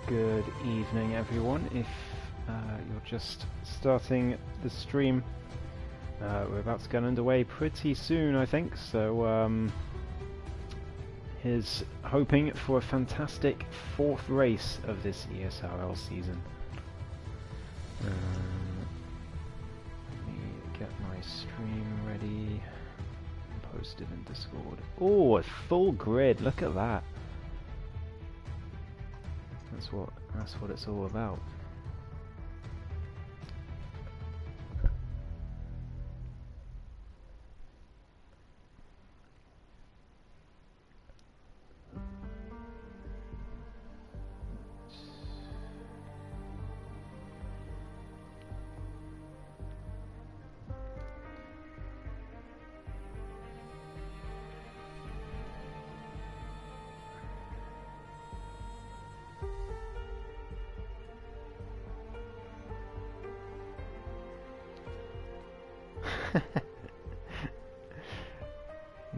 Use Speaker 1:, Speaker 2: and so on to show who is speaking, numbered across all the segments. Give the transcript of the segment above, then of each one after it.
Speaker 1: Good evening, everyone. If you're just starting the stream, we're about to get underway pretty soon, I think. So here's hoping for a fantastic fourth race of this ESRL season. Let me get my stream ready and post it in Discord. Oh, a full grid! Look at that. That's what it's all about.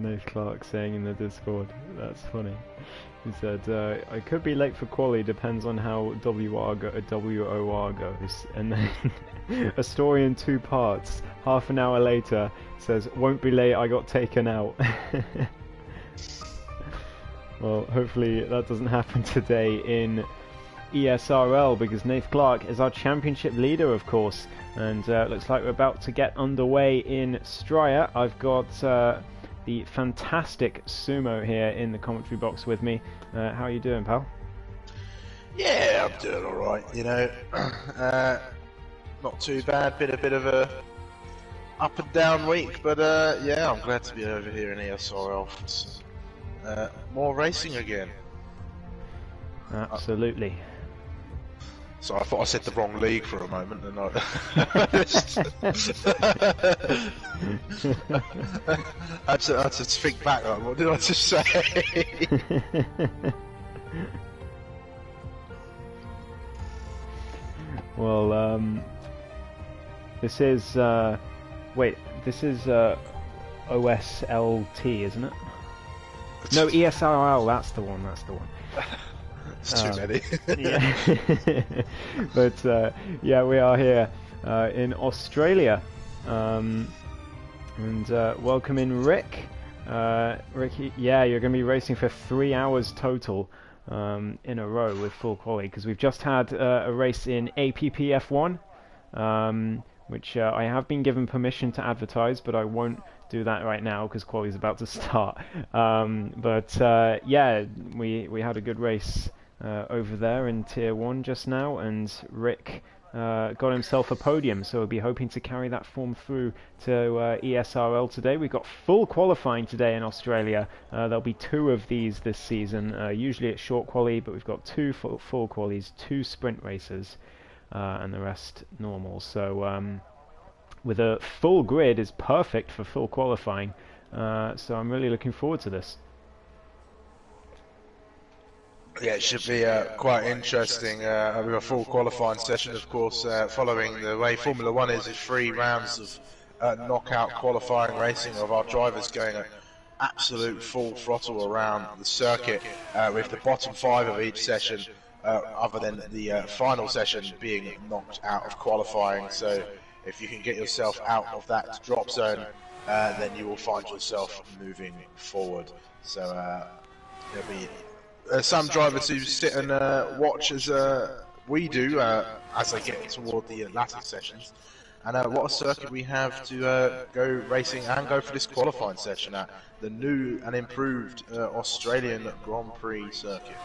Speaker 1: Nate Clark saying in the Discord, that's funny. He said, I could be late for quali, depends on how WOR goes. And then a story in 2 parts, half an hour later, says, won't be late, I got taken out. Well, hopefully that doesn't happen today in ESRL, because Nate Clark is our championship leader, of course. And looks like we're about to get underway in Strya. I've got the fantastic Sumo here in the commentary box with me. How are you doing, pal?
Speaker 2: Yeah, I'm doing alright, you know. Not too bad, been a bit of a up and down week, but yeah, I'm glad to be over here in ESRL. More racing again.
Speaker 1: Absolutely.
Speaker 2: So I thought I said the wrong league for a moment, and I had to think back. Like, what did I just say?
Speaker 1: Well, this is wait, this is OSLT, isn't it? No, ESRL. That's the one. That's the one.
Speaker 2: It's too many.
Speaker 1: Yeah. But yeah, we are here in Australia, and welcome in Rick. Ricky, yeah, you're going to be racing for 3 hours total in a row with full quali, because we've just had a race in APPF1, which I have been given permission to advertise, but I won't do that right now because quali is about to start. But yeah, we had a good race over there in Tier 1 just now, and Rick got himself a podium, so we'll be hoping to carry that form through to ESRL today. We've got full qualifying today in Australia. There'll be 2 of these this season. Usually it's short quali, but we've got 2 full qualies, 2 sprint races, and the rest normal. So with a full grid is perfect for full qualifying. So I'm really looking forward to this.
Speaker 2: Yeah, it should be quite interesting with a full qualifying session, of course, following the way Formula 1 is 3 rounds of knockout qualifying racing of our drivers going at absolute full throttle around the circuit, with the bottom 5 of each session, other than the final session, being knocked out of qualifying. So if you can get yourself out of that drop zone, then you will find yourself moving forward. So there'll be some drivers who sit and watch as we do as they get toward the latter sessions. And what a circuit we have to go racing and go for this qualifying session at the new and improved Australian Grand Prix circuit.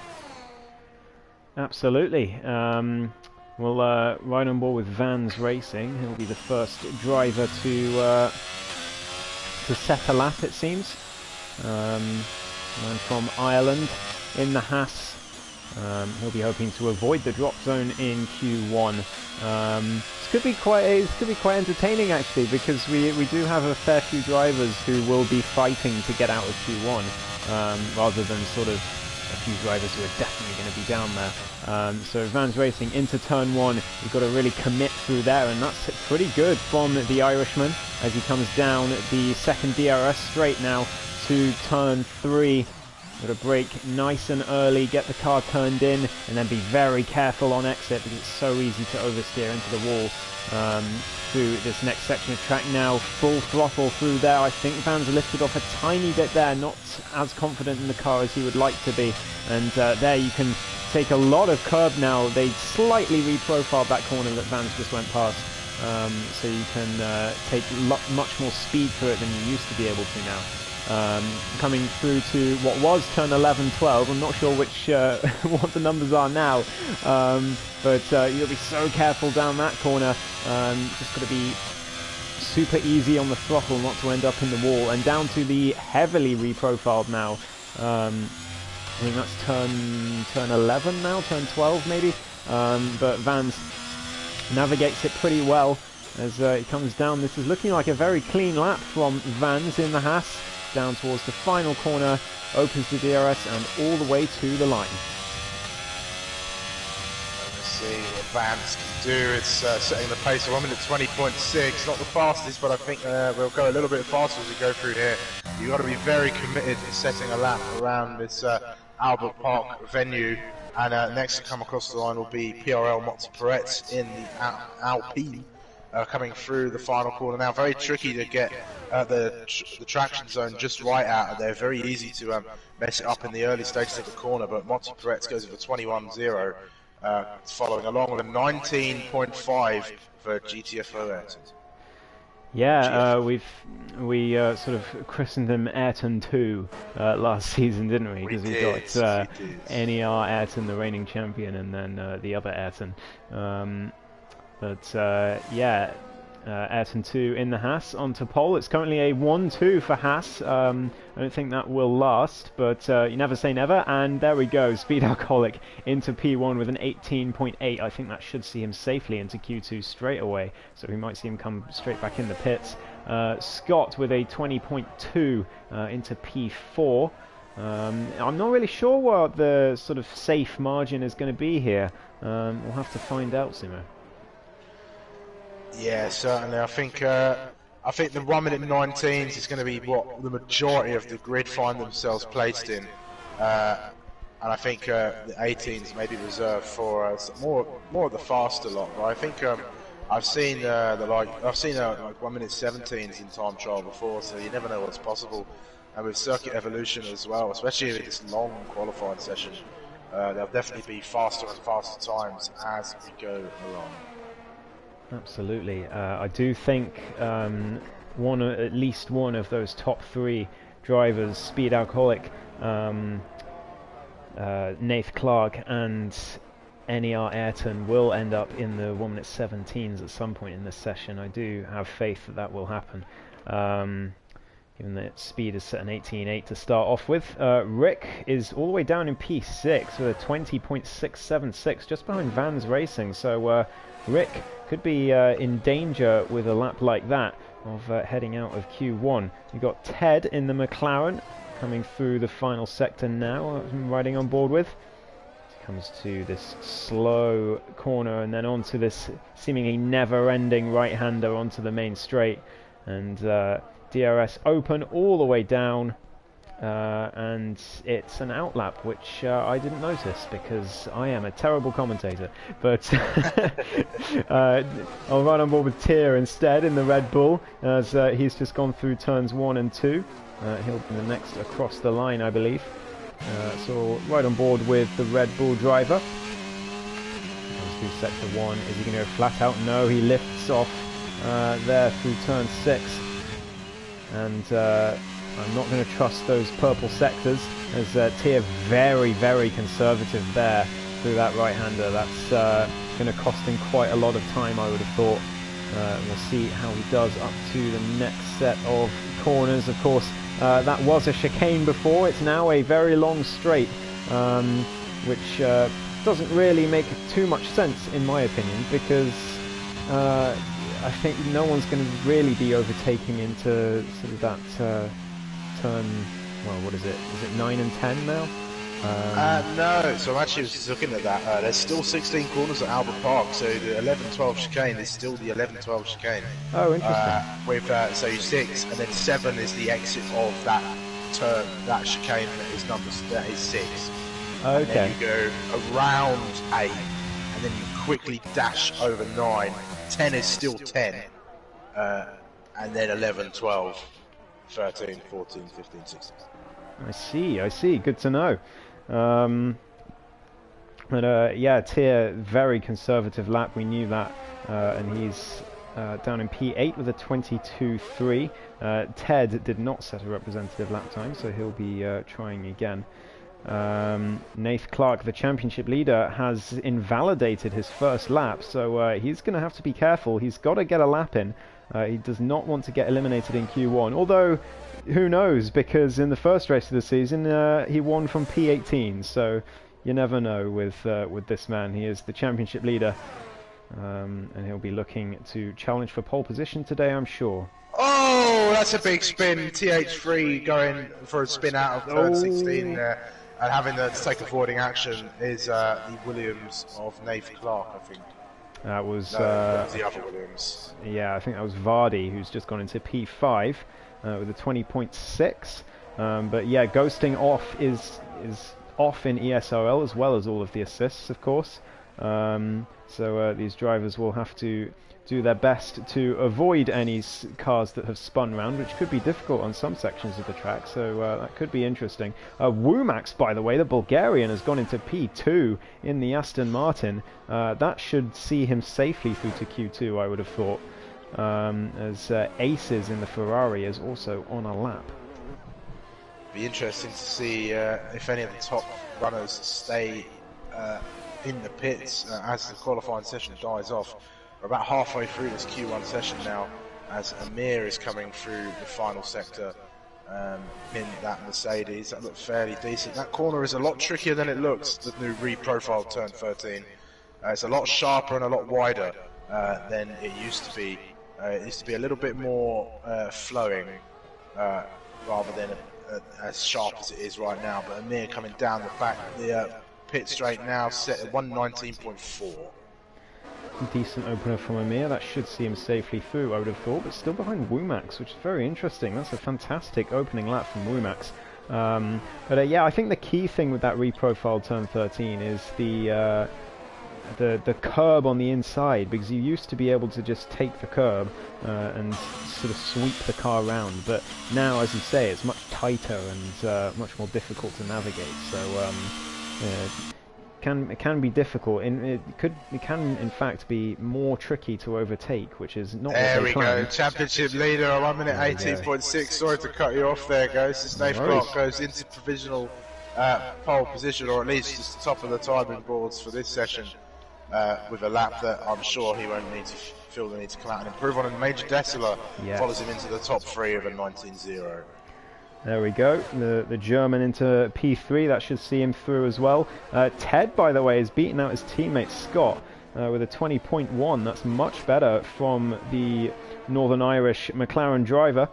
Speaker 1: Absolutely. We'll ride on board with Vans Racing. He'll be the first driver to set a lap, it seems. Man from Ireland in the Haas. He'll be hoping to avoid the drop zone in Q1. This could be quite entertaining, actually, because we do have a fair few drivers who will be fighting to get out of Q1, rather than sort of a few drivers who are definitely going to be down there. So Vans Racing into turn 1, you've got to really commit through there, and that's pretty good from the Irishman as he comes down the second DRS straight now to turn 3. Got to brake nice and early, get the car turned in, and then be very careful on exit because it's so easy to oversteer into the wall through this next section of track now. Full throttle through there. I think Van's lifted off a tiny bit there, not as confident in the car as he would like to be. And there you can take a lot of curb now. They slightly reprofiled that corner that Van's just went past. So you can take much more speed through it than you used to be able to now. Coming through to what was turn 11, 12. I'm not sure which what the numbers are now, but you'll be so careful down that corner. Just got to be super easy on the throttle not to end up in the wall. And down to the heavily reprofiled now. I think that's turn 11 now, turn 12 maybe. But Vans navigates it pretty well as he comes down. This is looking like a very clean lap from Vans in the Haas. Down towards the final corner, opens the DRS and all the way to the line.
Speaker 2: Let's see what Vans can do. It's setting the pace of 1 minute 20.6. Not the fastest, but I think we'll go a little bit faster as we go through here. You've got to be very committed to setting a lap around this Albert Park venue. And next to come across the line will be PRL Montpellier in the Alpine. Coming through the final corner now. Very tricky to get the traction zone just right out of there. Very easy to mess it up in the early stages of the corner, but Montpellier goes for 21.0, following along with a 19.5 for GTFO.
Speaker 1: Yeah, we sort of christened him Ayrton 2 last season, didn't we? Because we got NER Ayrton, the reigning champion, and then the other Ayrton. Yeah, Ayrton 2 in the Haas onto pole. It's currently a 1-2 for Haas. I don't think that will last, but you never say never. And there we go, Speed Alcoholic into P1 with an 18.8. I think that should see him safely into Q2 straight away. So we might see him come straight back in the pits. Scott with a 20.2 into P4. I'm not really sure what the sort of safe margin is going to be here. We'll have to find out, Simo.
Speaker 2: Yeah, certainly. I think the 1 minute 19s is going to be what the majority of the grid find themselves placed in, and I think the 18s may be reserved for more of the faster lot. But I think I've seen like 1 minute 17s in time trial before, so you never know what's possible. And with circuit evolution as well, especially with this long qualifying session, there'll definitely be faster and faster times as we go along.
Speaker 1: Absolutely. I do think at least one of those top three drivers, Speed Alcoholic, Nath Clark and NER Ayrton, will end up in the 1 minute 17s at some point in this session. I do have faith that that will happen. Given that speed is set an 18.8 to start off with. Rick is all the way down in P6 with a 20.676, just behind Vans Racing. So Rick could be in danger with a lap like that of heading out of Q1. You've got Ted in the McLaren coming through the final sector now, I'm riding on board with. Comes to this slow corner and then onto this seemingly never-ending right-hander onto the main straight. And DRS open all the way down, and it's an outlap, which I didn't notice because I am a terrible commentator. But I'll ride on board with Tier instead in the Red Bull, as he's just gone through turns 1 and 2. He'll be the next across the line, I believe. So right on board with the Red Bull driver. Comes through sector 1. Is he going to go flat out? No, he lifts off there through turn 6. And I'm not going to trust those purple sectors, as Tier very, very conservative there through that right-hander. That's going to cost him quite a lot of time, I would have thought. We'll see how he does up to the next set of corners. Of course, that was a chicane before. It's now a very long straight, which doesn't really make too much sense, in my opinion, because I think no one's going to really be overtaking into sort of that turn, well, what is it? Is it 9 and 10 now?
Speaker 2: No, so I'm actually just looking at that. There's still 16 corners at Albert Park, so the 11-12 chicane is still the 11-12 chicane.
Speaker 1: Oh, interesting.
Speaker 2: With so 6, and then 7 is the exit of that turn, that chicane is that is 6.
Speaker 1: Okay.
Speaker 2: And then you go around 8, and then you quickly dash over 9. 10 is still 10, and then 11, 12, 13, 14, 15, 16.
Speaker 1: I see. Good to know. But yeah, Tyr, very conservative lap. We knew that, and he's down in P8 with a 22.3. Ted did not set a representative lap time, so he'll be trying again. Nath Clark, the championship leader, has invalidated his first lap, so he's going to have to be careful. He's got to get a lap in. He does not want to get eliminated in Q1, although who knows, because in the first race of the season he won from P18, so you never know with this man. He is the championship leader, and he'll be looking to challenge for pole position today, I'm sure.
Speaker 2: Oh, that's a big spin. TH3 going for a spin out of turn 16 there, and having to take a forwarding action is the Williams of Nath Clark, I think.
Speaker 1: That was
Speaker 2: the other Williams.
Speaker 1: Yeah, I think that was Vardy, who's just gone into P5 with a 20.6. But yeah, ghosting off is off in ESRL, as well as all of the assists, of course. So these drivers will have to do their best to avoid any cars that have spun round, which could be difficult on some sections of the track, so that could be interesting. Womax, by the way, the Bulgarian, has gone into P2 in the Aston Martin. That should see him safely through to Q2, I would have thought, as Aces in the Ferrari is also on a lap.
Speaker 2: Be interesting to see if any of the top runners stay in the pits as the qualifying session dies off. We're about halfway through this Q1 session now, as Amir is coming through the final sector in that Mercedes. That looked fairly decent. That corner is a lot trickier than it looks, the new re-profiled turn 13. It's a lot sharper and a lot wider than it used to be. It used to be a little bit more flowing rather than as sharp as it is right now. But Amir coming down the back, the pit straight now set at 119.4.
Speaker 1: Decent opener from Amir. That should see him safely through, I would have thought, but still behind Womax, which is very interesting. That's a fantastic opening lap from Womax. But yeah, I think the key thing with that reprofiled turn 13 is the curb on the inside, because you used to be able to just take the curb and sort of sweep the car around, but now, as you say, it's much tighter and much more difficult to navigate. So it can be difficult. It can in fact be more tricky to overtake, which is not
Speaker 2: there
Speaker 1: what they planned.
Speaker 2: There we go, championship leader, 1 minute 18.6. Sorry to cut you off there, guys. Nath Clark goes into provisional pole position, or at least just the top of the timing boards for this session, with a lap that I'm sure he won't need to feel the need to come out and improve on. And Major Dessler follows him into the top 3 of a 19.0.
Speaker 1: There we go, the German into P3, that should see him through as well. Ted, by the way, has beaten out his teammate Scott with a 20.1. That's much better from the Northern Irish McLaren driver.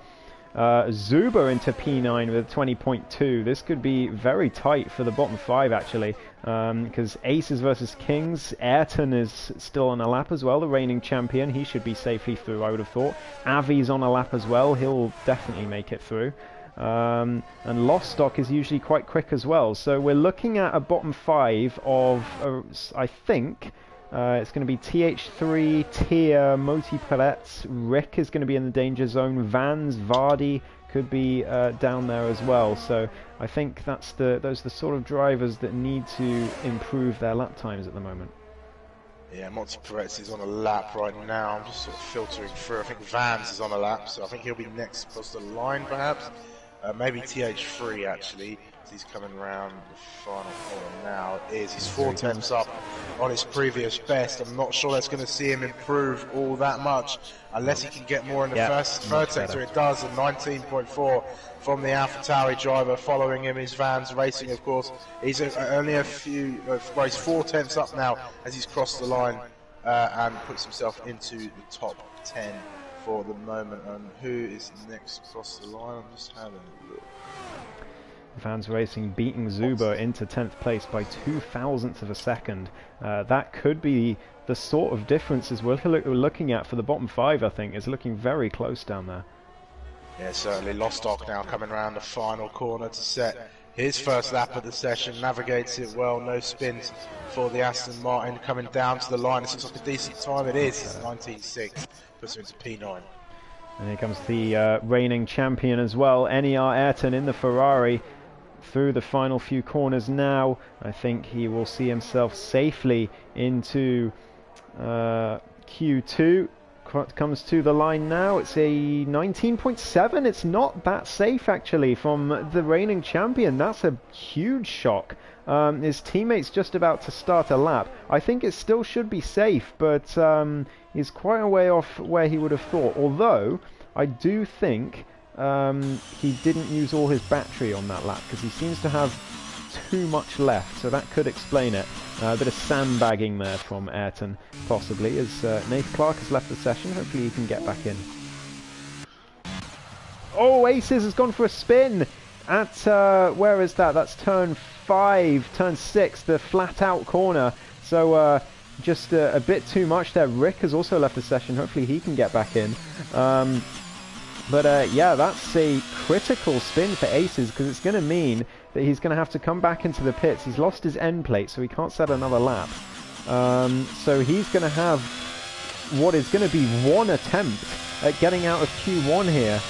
Speaker 1: Zuber into P9 with a 20.2. This could be very tight for the bottom 5, actually, because Aces versus Kings. Ayrton is still on a lap as well, the reigning champion. He should be safely through, I would have thought. Avi's on a lap as well. He'll definitely make it through. And Lostock is usually quite quick as well. So we're looking at a bottom 5 of, I think, it's going to be TH3, Tyr, Moti Perez, Rick is going to be in the danger zone, Vans, Vardy could be down there as well. So I think those are the sort of drivers that need to improve their lap times at the moment.
Speaker 2: Yeah, Moti Perez is on a lap right now. I'm just sort of filtering through. I think Vans is on a lap, so I think he'll be next across the line perhaps. Maybe TH3 actually, as he's coming around the final corner now. He's 4 tenths up on his previous best. I'm not sure that's going to see him improve all that much, unless he can get more in the third sector. It does, a 19.4 from the AlphaTauri driver. Following him is Vans Racing, of course. He's only he's 4 tenths up now as he's crossed the line and puts himself into the top 10. For the moment. And who is next across the line? I'm just having a look.
Speaker 1: Vans Racing beating Zuber into 10th place by 0.02 of a second. That could be the sort of differences we're looking at for the bottom 5, I think. Is looking very close down there.
Speaker 2: Yeah, certainly. Lostock now coming around the final corner to set his first lap of the session, navigates it well, no spins for the Aston Martin coming down to the line. This looks like a decent time. It is. It's 19.6, puts him into P9.
Speaker 1: And here comes the reigning champion as well, NER Ayrton in the Ferrari through the final few corners now. I think he will see himself safely into Q2. Comes to the line now. It's a 19.7. It's not that safe actually from the reigning champion. That's a huge shock. His teammate's just about to start a lap. I think it still should be safe, but he's quite a way off where he would have thought. Although I do think he didn't use all his battery on that lap because he seems to have too much left, so that could explain it. A bit of sandbagging there from Ayrton, possibly, as Nathan Clark has left the session. Hopefully he can get back in. Oh, Aces has gone for a spin at, where is that? That's turn 5, turn 6, the flat-out corner. So just a bit too much there. Rick has also left the session. Hopefully he can get back in. But yeah, that's a critical spin for Aces because it's going to mean that he's going to have to come back into the pits. He's lost his end plate, so he can't set another lap. So he's going to have what is going to be one attempt at getting out of Q1 here.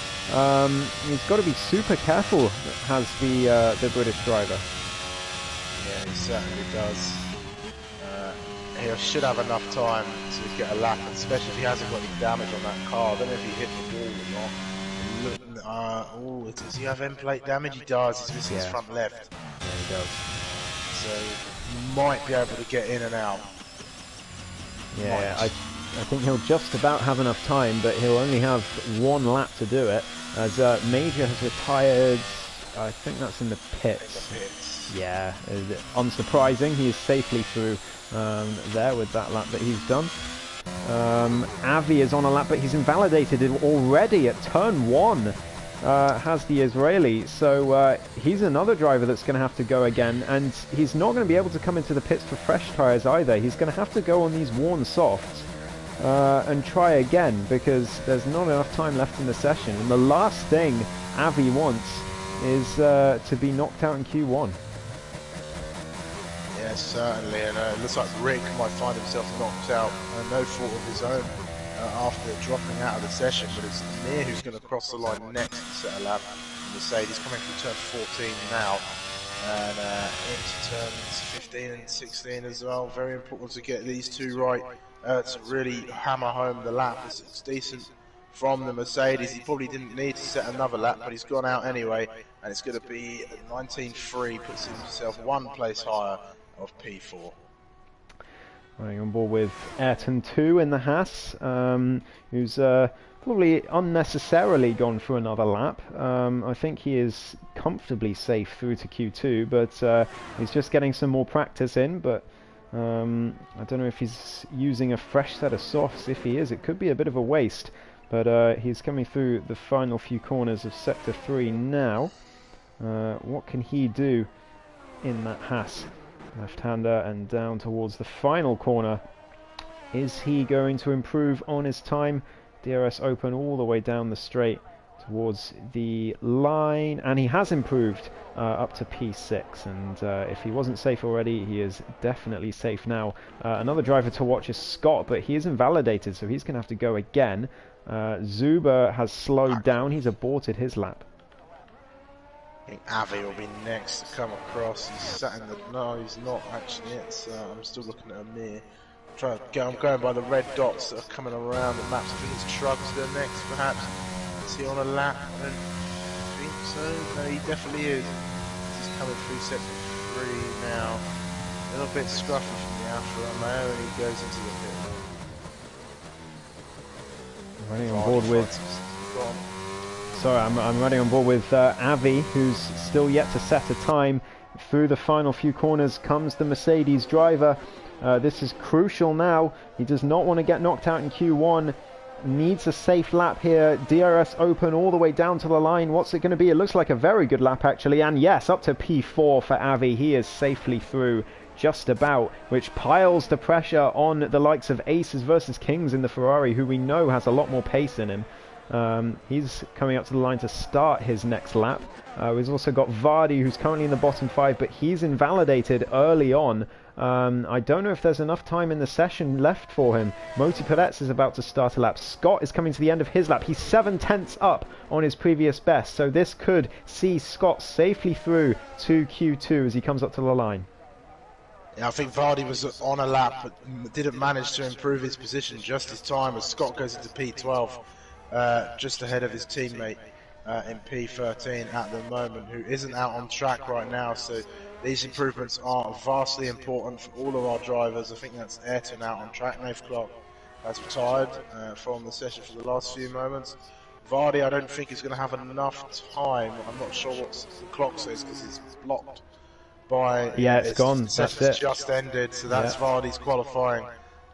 Speaker 1: He's got to be super careful, has the British driver.
Speaker 2: Yeah, he certainly does. He should have enough time to get a lap, especially if he hasn't got any damage on that car. I don't know if he hit the wall or not. Oh, does he have end plate damage? He does. He's missing his front left.
Speaker 1: Yeah, he does.
Speaker 2: So he might be able to get in and out.
Speaker 1: Yeah, I think he'll just about have enough time, but he'll only have one lap to do it, as Major has retired. I think that's in the pits. Yeah, unsurprising. He is safely through there with that lap that he's done. Avi is on a lap, but he's invalidated already at turn 1. Has the Israeli, so he's another driver that's going to have to go again, and he's not going to be able to come into the pits for fresh tyres either. He's going to have to go on these worn softs and try again, because there's not enough time left in the session, and the last thing Avi wants is to be knocked out in Q1.
Speaker 2: Yes, certainly, and it looks like Rick might find himself knocked out, no fault of his own, after dropping out of the session, but it's Mir who's going to cross the line next to set a lap. Mercedes coming through turn 14 now, and into turns 15 and 16 as well. Very important to get these two right to really hammer home the lap. It's decent from the Mercedes. He probably didn't need to set another lap, but he's gone out anyway, and it's going to be 19.3, puts himself one place higher of P4.
Speaker 1: Running on board with Ayrton 2 in the Haas, who's probably unnecessarily gone for another lap. I think he is comfortably safe through to Q2, but he's just getting some more practice in, but I don't know if he's using a fresh set of softs. If he is, it could be a bit of a waste, but he's coming through the final few corners of Sector 3 now. What can he do in that Haas? Left-hander and down towards the final corner. Is he going to improve on his time? DRS open all the way down the straight towards the line, and he has improved up to P6, and if he wasn't safe already, he is definitely safe now. Another driver to watch is Scott, but he is invalidated, so he's going to have to go again. Zuber has slowed down. He's aborted his lap.
Speaker 2: I think Avi will be next to come across. He's sat in the... No, he's not actually. I'm still looking at Amir. I'm going by the red dots that are coming around the maps. I think it's Trugston next, perhaps. Is he on a lap? I don't think so. No, he definitely is. He's coming through sector 3 now. A little bit scruffy from the Alfa Romeo, and he goes into the pit.
Speaker 1: Running on board with... Sorry, I'm running on board with Avi, who's still yet to set a time. Through the final few corners comes the Mercedes driver. This is crucial now. He does not want to get knocked out in Q1. Needs a safe lap here. DRS open all the way down to the line. What's it going to be? It looks like a very good lap, actually. And yes, up to P4 for Avi. He is safely through just about, which piles the pressure on the likes of Aces versus Kings in the Ferrari, who we know has a lot more pace in him. He's coming up to the line to start his next lap. We've also got Vardy, who's currently in the bottom 5, but he's invalidated early on. I don't know if there's enough time in the session left for him. Moti Peretz is about to start a lap. Scott is coming to the end of his lap. He's 7/10 up on his previous best, so this could see Scott safely through to Q2 as he comes up to the line.
Speaker 2: Yeah, I think Vardy was on a lap, but didn't manage to improve his position just his time as Scott goes into P12, just ahead of his teammate in P13 at the moment, who isn't out on track right now. So these improvements are vastly important for all of our drivers. I think that's Ayrton out on track. Nath Clark has retired from the session for the last few moments. Vardy, I don't think is going to have enough time. I'm not sure what the clock says because it's blocked by...
Speaker 1: Yeah, it's gone.
Speaker 2: The session's just ended, so that's Vardy's qualifying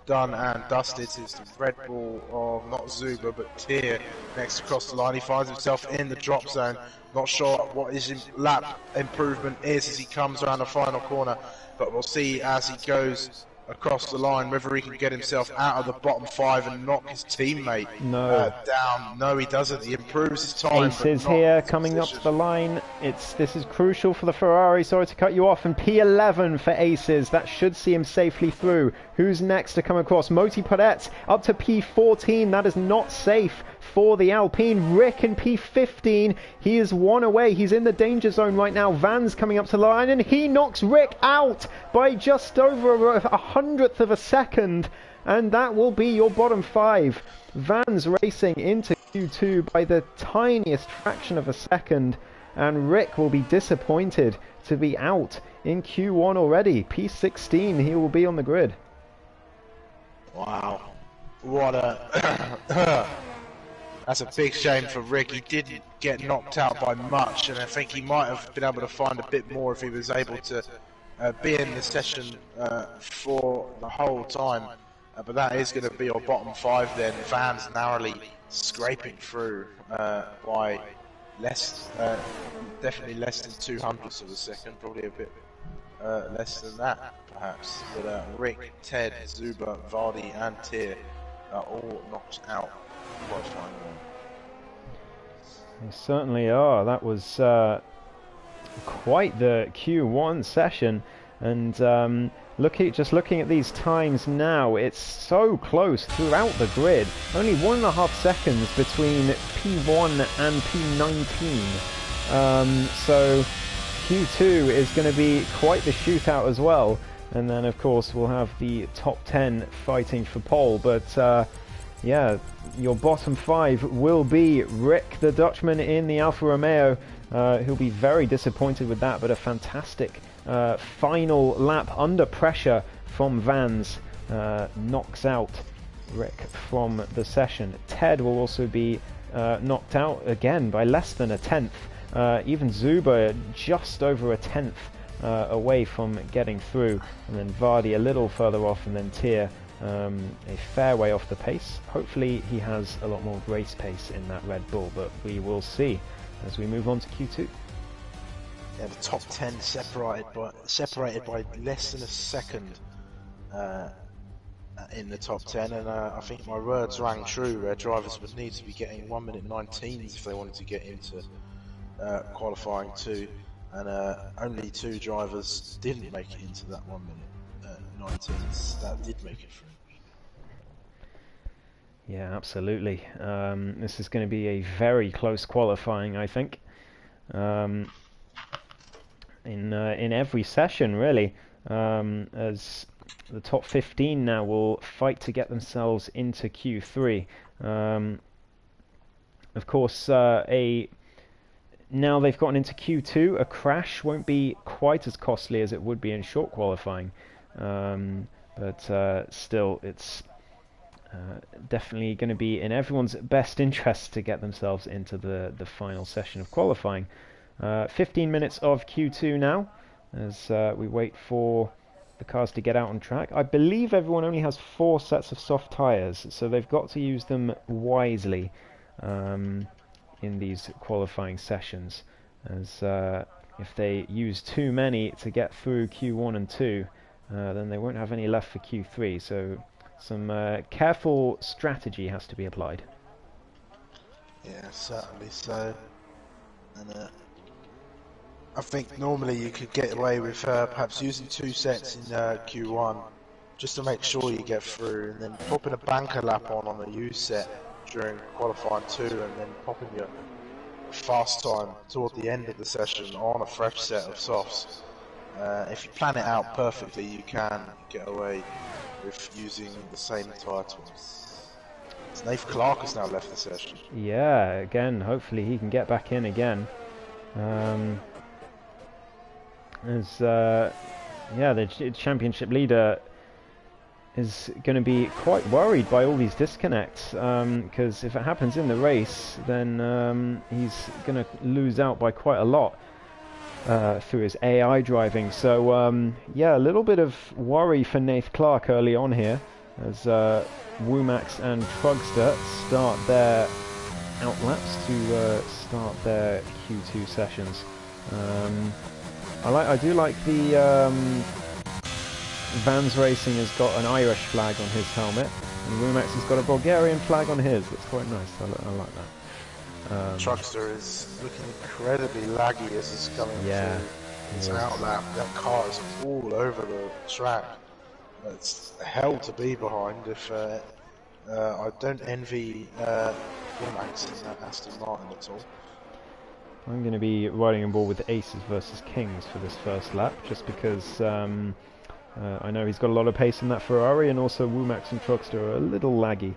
Speaker 2: done and dusted. It's the Red Bull of not Zuba but Tier next across the line. He finds himself in the drop zone. Not sure what his lap improvement is as he comes around the final corner, but we'll see as he goes across the line whether he can get himself out of the bottom 5 and knock his teammate down. No, he doesn't. He improves his time.
Speaker 1: Ace is here coming up to the line. This is crucial for the Ferrari. Sorry to cut you off. And P11 for Aces. That should see him safely through. Who's next to come across? Moti Peretz up to P14. That is not safe for the Alpine. Rick in P15. He is one away. He's in the danger zone right now. Van's coming up to the line and he knocks Rick out by just over a 100th of a second. And that will be your bottom 5. Van's racing into Q2 by the tiniest fraction of a second. And Rick will be disappointed to be out in Q1 already. P16, he will be on the grid.
Speaker 2: Wow. What a... That's a big shame for Rick. He didn't get knocked out by much, and I think he might have been able to find a bit more if he was able to be in the session for the whole time. But that is going to be your bottom 5 then. Van's narrowly scraping through by less, definitely less than 200ths of a second, probably a bit less than that perhaps. But Rick, Ted, Zuba, Vardy and Tier are all knocked out.
Speaker 1: They certainly are. That was quite the Q1 session, and just looking at these times now, it's so close throughout the grid. Only 1.5 seconds between P1 and P19. So Q2 is going to be quite the shootout as well, and then of course we'll have the top 10 fighting for pole. But yeah, your bottom 5 will be Rick, the Dutchman in the Alfa Romeo. He'll be very disappointed with that, but a fantastic final lap under pressure from Vans knocks out Rick from the session. Ted will also be knocked out again by less than a 10th. Even Zuba just over a 10th away from getting through, and then Vardy a little further off, and then Tier a fair way off the pace. Hopefully he has a lot more race pace in that Red Bull, but we will see as we move on to Q2.
Speaker 2: Yeah, the top 10 separated by less than a second in the top 10, and I think my words rang true. Drivers would need to be getting 1 minute 19s if they wanted to get into qualifying 2, and only 2 drivers didn't make it into that 1 minute 19s that did make it through.
Speaker 1: Yeah, absolutely. This is going to be a very close qualifying, I think. In every session, really, as the top 15 now will fight to get themselves into Q3. Of course, now they've gotten into Q2, a crash won't be quite as costly as it would be in short qualifying. But still, it's definitely going to be in everyone's best interest to get themselves into the final session of qualifying. 15 minutes of Q2 now, as we wait for the cars to get out on track. I believe everyone only has 4 sets of soft tyres, so they've got to use them wisely in these qualifying sessions, as if they use too many to get through Q1 and 2, then they won't have any left for Q3, so some careful strategy has to be applied.
Speaker 2: Yeah, certainly so. And I think normally you could get away with perhaps using 2 sets in Q1 just to make sure you get through, and then popping a banker lap on a U set during qualifying 2, and then popping your fast time toward the end of the session on a fresh set of softs. If you plan it out perfectly, you can get away with using the same tyre twice. Nath Clark has now left the session.
Speaker 1: Yeah, again, hopefully he can get back in again. Yeah, the championship leader is going to be quite worried by all these disconnects, because if it happens in the race, then he's going to lose out by quite a lot through his AI driving. So yeah, a little bit of worry for Nath Clark early on here, as Womax and Trugster start their outlaps to start their Q2 sessions. I do like the Vans Racing has got an Irish flag on his helmet, and Womax has got a Bulgarian flag on his. That's quite nice. I like that.
Speaker 2: Trugster is looking incredibly laggy as he's coming through his outlap. That car is all over the track. It's hell to be behind. If I don't envy Womax in that Aston Martin at all.
Speaker 1: I'm going to be riding on board with Aces versus Kings for this first lap, just because I know he's got a lot of pace in that Ferrari, and also Womax and Trugster are a little laggy.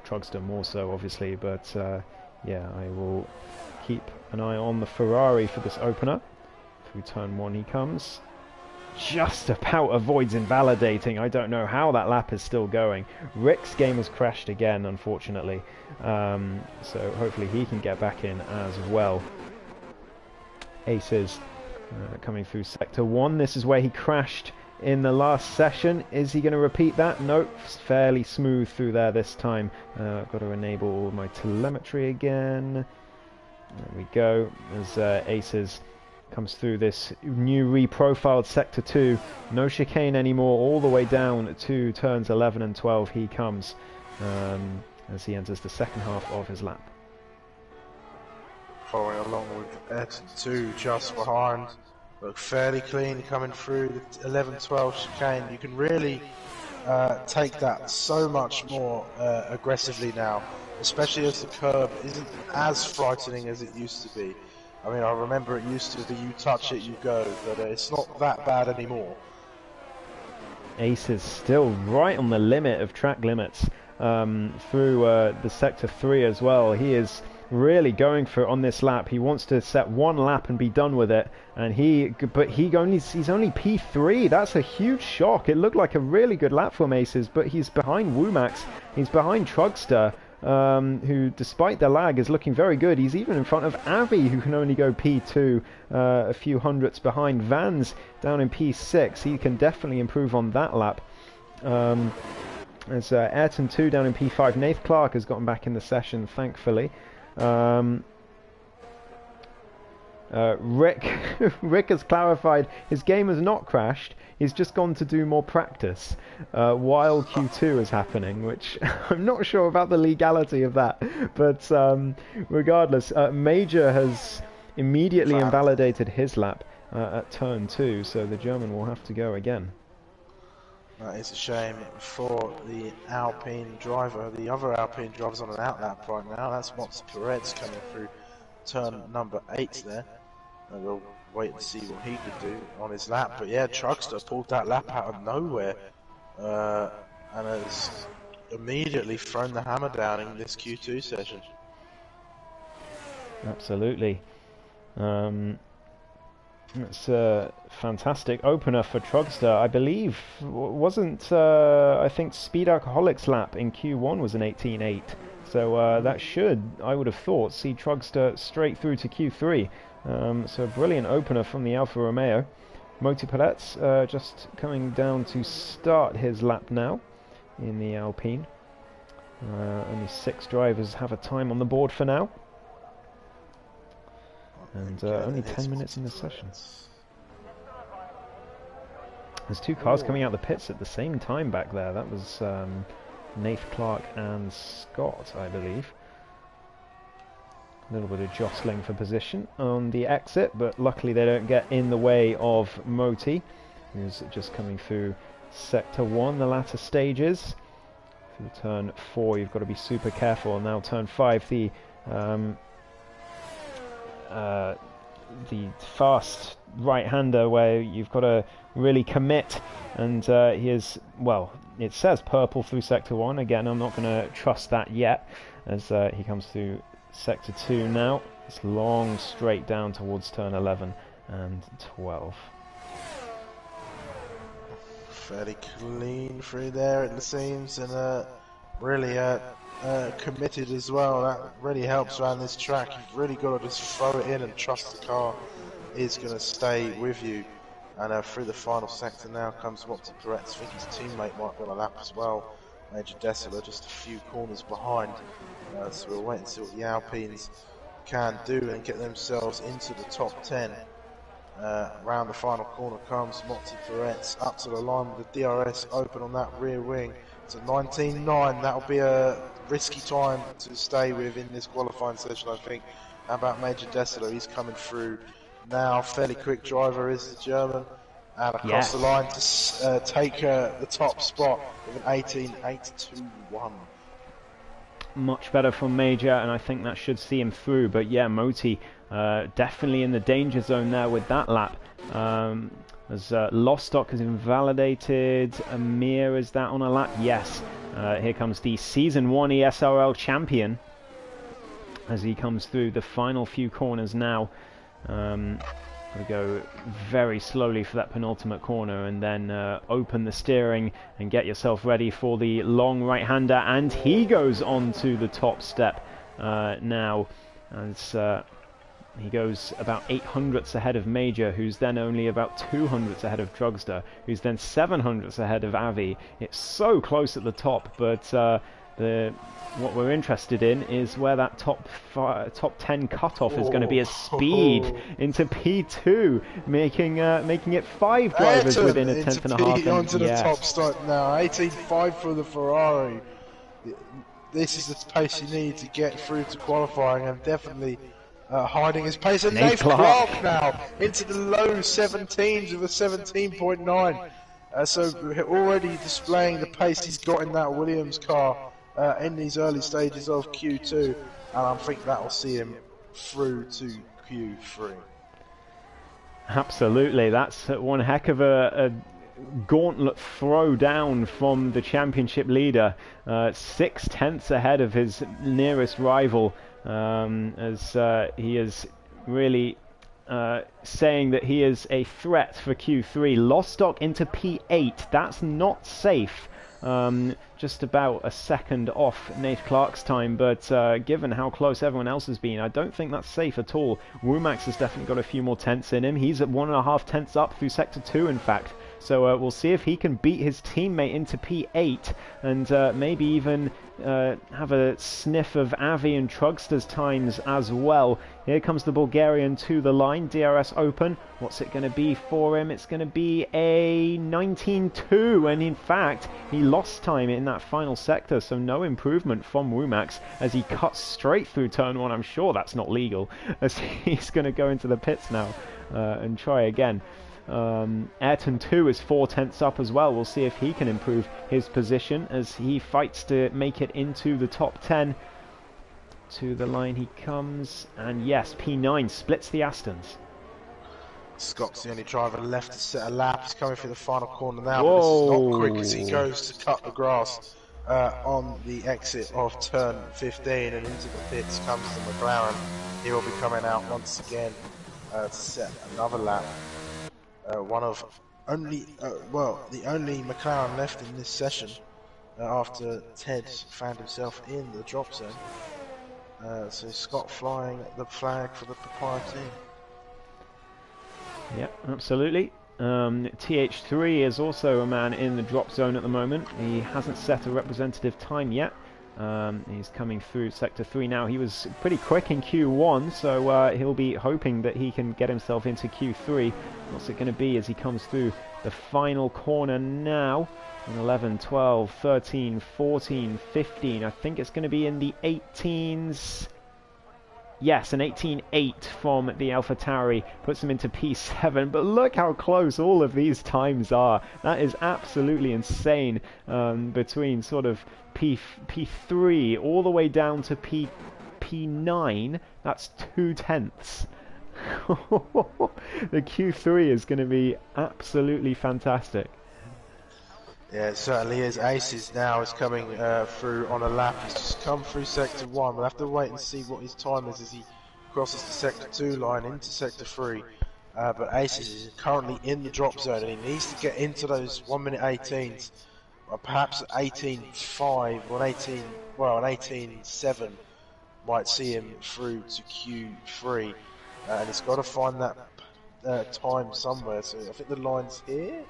Speaker 1: Trugster more so, obviously, but yeah, I will keep an eye on the Ferrari for this opener. Through turn 1 he comes. Just about avoids invalidating. I don't know how that lap is still going. Rick's game has crashed again, unfortunately. So hopefully he can get back in as well. Aces coming through sector 1. This is where he crashed in the last session. Is he going to repeat that? Nope. Fairly smooth through there this time. I've got to enable my telemetry again. There we go. As Aces comes through this new reprofiled sector 2. No chicane anymore, all the way down to turns 11 and 12 he comes, as he enters the second half of his lap.
Speaker 2: Following along with Ayrton 2 just behind. Look fairly clean coming through the 11-12 chicane. You can really take that so much more aggressively now, especially as the curb isn't as frightening as it used to be. I mean, I remember it used to be you touch it, you go, but it's not that bad anymore.
Speaker 1: Ace is still right on the limit of track limits through the sector 3 as well. He is really going for it on this lap. He wants to set one lap and be done with it, and he's only P3. That's a huge shock. It looked like a really good lap from Aces, but he's behind Womax. He's behind Trugster, who, despite the lag, is looking very good. He's even in front of Avi, who can only go P2, a few hundredths behind. Vans down in P6. He can definitely improve on that lap. There's Ayrton 2 down in P5. Nath Clark has gotten back in the session, thankfully. Rick has clarified his game has not crashed. He's just gone to do more practice while Q2 is happening, which I'm not sure about the legality of that. But regardless, Major has immediately invalidated his lap at turn 2, so the German will have to go again.
Speaker 2: That is a shame for the Alpine driver. The other Alpine driver's on an outlap right now. That's Motsi Perez coming through turn number 8 there. And we'll wait and see what he could do on his lap. But yeah, Trugster pulled that lap out of nowhere and has immediately thrown the hammer down in this Q2 session.
Speaker 1: Absolutely. It's a fantastic opener for Trugster. I believe, wasn't, I think Speed Alcoholic's lap in Q1 was an 18.8. So that should, I would have thought, see Trugster straight through to Q3. So a brilliant opener from the Alfa Romeo. Moti Pellet's just coming down to start his lap now in the Alpine. Only 6 drivers have a time on the board for now. And only 10 minutes in the session. There's 2 cars coming out the pits at the same time back there. That was Nath Clark and Scott, I believe. A little bit of jostling for position on the exit, but luckily they don't get in the way of Moti, who's just coming through Sector 1, the latter stages. Through turn 4, you've got to be super careful. And now turn 5, the fast right-hander where you've got to really commit. And he is, well, it says purple through Sector 1. Again, I'm not going to trust that yet, as he comes through Sector 2 now. It's long straight down towards turn 11 and 12.
Speaker 2: Fairly clean through there it seems, and really committed as well. That really helps around this track. You've really got to just throw it in and trust the car is going to stay with you. And through the final sector now comes Mopti Peretz. I think his teammate might be on a lap as well. Major Dessler just a few corners behind. So we'll wait and see what the Alpines can do and get themselves into the top 10. Round the final corner comes Mopti Peretz up to the line with the DRS open on that rear wing. It's a 19.9. That'll be a risky time to stay with in this qualifying session, I think. How about Major Dessler? He's coming through now. Fairly quick driver is the German. And across the line to take the top spot with an 18.821.
Speaker 1: Much better from Major, and I think that should see him through. But yeah, Moti definitely in the danger zone there with that lap. As Lostock has invalidated. Amir, is that on a lap? Yes. Here comes the Season 1 ESRL champion as he comes through the final few corners now. Got to go very slowly for that penultimate corner, and then open the steering and get yourself ready for the long right-hander. And he goes on to the top step now, as he goes about 800ths ahead of Major, who's then only about 200ths ahead of Drugster, who's then 700ths ahead of Avi. It's so close at the top, but what we're interested in is where that top 10 cutoff is going to be, a speed into P2, making it 5 drivers within a tenth and a half.
Speaker 2: Onto the top start now, 18.5 for the Ferrari. This is the pace you need to get through to qualifying, and definitely hiding his pace. And Nate Clark now into the low 17s with a 17.9. So already displaying the pace he's got in that Williams car in these early stages of Q2, and I think that will see him through to Q3.
Speaker 1: Absolutely, that's one heck of a gauntlet throw down from the championship leader, 6/10 ahead of his nearest rival, as he is really saying that he is a threat for Q3. Lostock into P8, that's not safe. Just about a second off Nate Clark's time, but given how close everyone else has been, I don't think that's safe at all. Womack has definitely got a few more tenths in him. He's at 1.5 tenths up through Sector 2, in fact. So we'll see if he can beat his teammate into P8 and maybe even have a sniff of Avi and Trugster's times as well. Here comes the Bulgarian to the line, DRS open. What's it going to be for him? It's going to be a 19.2, and in fact he lost time in that final sector, so no improvement from Womack as he cuts straight through turn 1. I'm sure that's not legal, as he's going to go into the pits now and try again. Ayrton 2 is 4 tenths up as well. We'll see if he can improve his position as he fights to make it into the top 10. To the line he comes, and yes, P9 splits the Astons.
Speaker 2: Scott's the only driver left to set a lap. He's coming through the final corner now, but this is not quick as he goes to cut the grass on the exit of turn 15, and into the pits comes the McLaren. He will be coming out once again to set another lap. One of only, the only McLaren left in this session after Ted found himself in the drop zone. So Scott flying the flag for the Papaya team.
Speaker 1: Yeah, absolutely. TH3 is also a man in the drop zone at the moment. He hasn't set a representative time yet. He's coming through Sector 3 now. He was pretty quick in Q1, so he'll be hoping that he can get himself into Q3. What's it going to be as he comes through the final corner now? 11, 12, 13, 14, 15. I think it's going to be in the 18s. Yes, an 18.8 from the AlphaTauri puts him into P7, but look how close all of these times are. That is absolutely insane, between sort of P3 all the way down to P9. That's 2/10. The Q3 is going to be absolutely fantastic.
Speaker 2: Yeah, it certainly is. Aces now is coming through on a lap. He's just come through sector 1. We'll have to wait and see what his time is as he crosses the sector 2 line into sector 3. But Aces is currently in the drop zone and he needs to get into those 1 minute 18s. Or perhaps 18.5 or an 18.7 might see him through to Q3. And he's got to find that time somewhere. So I think the line's here.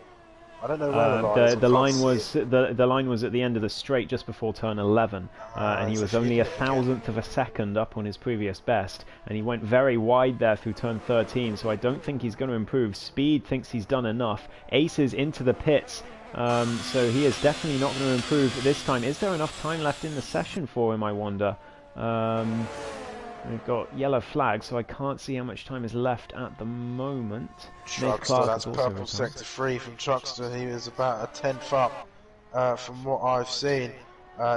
Speaker 2: I don't know where
Speaker 1: the line was. The line was at the end of the straight just before turn 11, and he was only 1,000th of a second up on his previous best, and he went very wide there through turn 13. So I don't think he's going to improve. Speed thinks he's done enough. Aces into the pits, so he is definitely not going to improve this time. Is there enough time left in the session for him? I wonder. We've got yellow flag, so I can't see how much time is left at the moment.
Speaker 2: Truckster, that's purple sector 3 from Truckster. He was about a 10th up from what I've seen.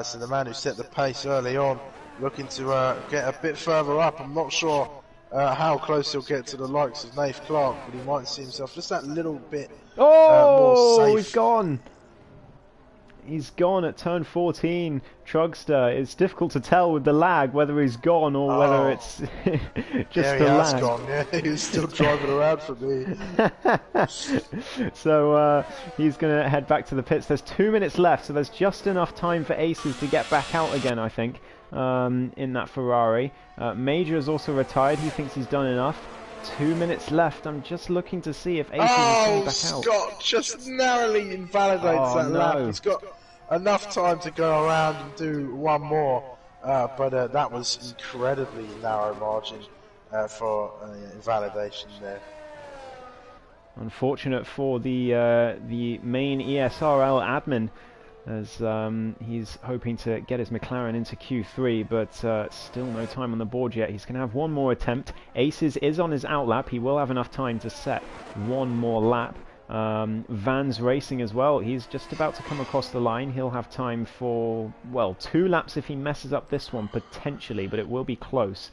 Speaker 2: So the man who set the pace early on, looking to get a bit further up. I'm not sure how close he'll get to the likes of Nath Clark, but he might see himself just that little bit more safe.
Speaker 1: He's gone! He's gone at turn 14, Trugster. It's difficult to tell with the lag whether he's gone or whether it's just the lag.
Speaker 2: Yeah, he has gone. Yeah, he's still driving around for me.
Speaker 1: So he's going to head back to the pits. There's 2 minutes left, so there's just enough time for Aces to get back out again, I think, in that Ferrari. Major is also retired. He thinks he's done enough. 2 minutes left. I'm just looking to see if Aces is coming back out.
Speaker 2: Scott just narrowly invalidates that lap. He's got enough time to go around and do one more, but that was incredibly narrow margin for invalidation there.
Speaker 1: Unfortunate for the main ESRL admin, as he's hoping to get his McLaren into Q3, but still no time on the board yet. He's going to have one more attempt. Aces is on his outlap. He will have enough time to set one more lap. Van's racing as well. He's just about to come across the line. He'll have time for, well, 2 laps if he messes up this one, potentially, but it will be close.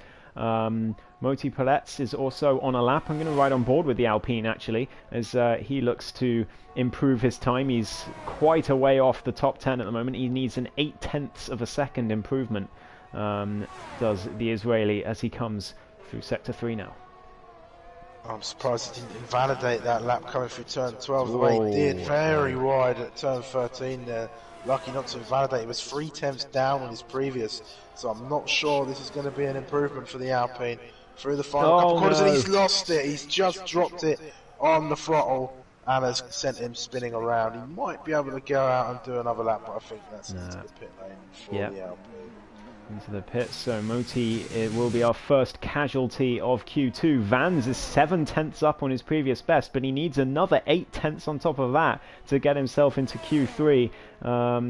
Speaker 1: Moti Paletz is also on a lap. I'm going to ride on board with the Alpine, actually, as he looks to improve his time. He's quite a way off the top 10 at the moment. He needs an 0.8 of a second improvement, does the Israeli, as he comes through Sector 3 now.
Speaker 2: I'm surprised he didn't invalidate that lap coming through turn 12 the way he did. Very wide at turn 13 there. Lucky not to invalidate. He was 3 tenths down on his previous. So I'm not sure this is going to be an improvement for the Alpine. Through the final couple quarters, and he's lost it. He's just dropped it on the throttle and has sent him spinning around. He might be able to go out and do another lap, but I think that's into the pit lane for the Alpine.
Speaker 1: Into the pits, so Moti, it will be our first casualty of Q2. Vans is 7 tenths up on his previous best, but he needs another 8 tenths on top of that to get himself into Q3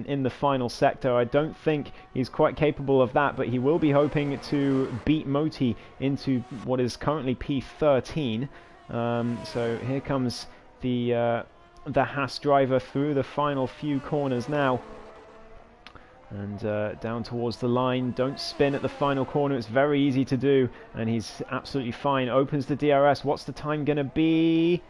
Speaker 1: in the final sector. I don't think he's quite capable of that, but he will be hoping to beat Moti into what is currently P13. So here comes the Haas driver through the final few corners now. And down towards the line. Don't spin at the final corner. It's very easy to do. And he's absolutely fine. Opens the DRS. What's the time going to be?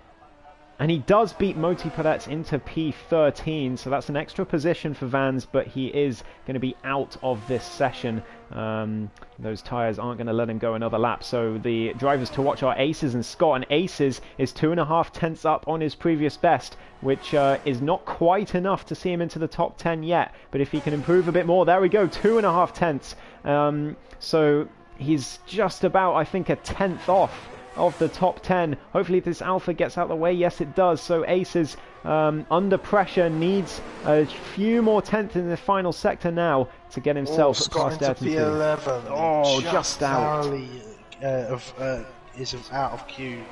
Speaker 1: And he does beat Moti Paletz into P13. So that's an extra position for Vans. But he is going to be out of this session. Those tyres aren't going to let him go another lap. So the drivers to watch are Aces and Scott. And Aces is 2.5 tenths up on his previous best, which is not quite enough to see him into the top 10 yet. But if he can improve a bit more, there we go, 2.5 tenths. So he's just about, I think, a tenth off of the top 10. Hopefully this Alpha gets out of the way. Yes, it does. So Aces, under pressure, needs a few more tenths in the final sector now to get himself past
Speaker 2: P11.
Speaker 1: Oh, just out.
Speaker 2: Is out of Q2